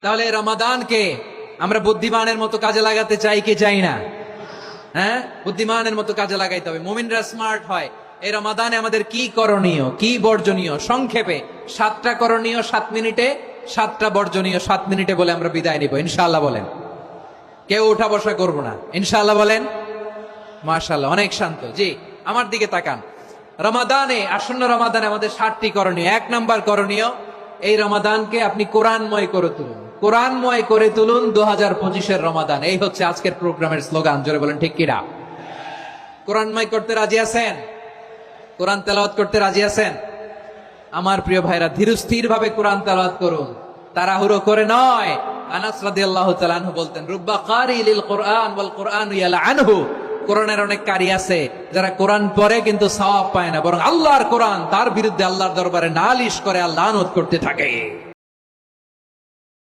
তাহলে রমাদানকে আমরা বুদ্ধিমানের মতো কাজে লাগাতে চাই কি চাই না? হ্যাঁ, বুদ্ধিমানের মতো কাজে লাগাইতে হবে। মুমিনরা স্মার্ট হয়। এই রমাদানে আমাদের কি করণীয়, কি বর্জনীয়, সংক্ষেপে 7টা করণীয় 7 মিনিটে, 7টা বর্জনীয় 7 মিনিটে বলে আমরা বিদায় নিব ইনশাআল্লাহ। বলেন, কেউ উঠা বসা করবো না ইনশাআল্লাহ। বলেন মাশাআল্লাহ, অনেক শান্ত। জি, আমার দিকে তাকান। রমাদানে, আসন্ন রমাদানে আমাদের 7টি করণীয়। 1 নাম্বার করণীয়, এই রমাদানকে আপনি কোরআনময় করে তুলুন। কোরআনময় করে তুলুন 2025-এর রমাদান। এই হচ্ছে আজকের প্রোগ্রামের স্লোগান। জোরে বলেন ঠিক কিনা? কোরআনময় করতে রাজি আছেন? কোরআন তেলাওয়াত করতে রাজি আছেন? আমার প্রিয় ভাইরা, ধীরস্থির ভাবে কোরআন তেলাওয়াত করুন, তাড়াহুড়ো করে নয়। আনাস রাদিয়াল্লাহু তাআলা আনহু বলতেন, রুব্বা কারি লিল কোরআন ওয়াল কোরআনু ইয়ালআনহু। কোরআনের অনেক কারি আছে যারা কোরআন পড়ে কিন্তু সওয়াব পায় না, বরং আল্লাহর কোরআন তার বিরুদ্ধে আল্লাহর দরবারে নালিশ করে, আল্লাহ লানত করতে থাকে।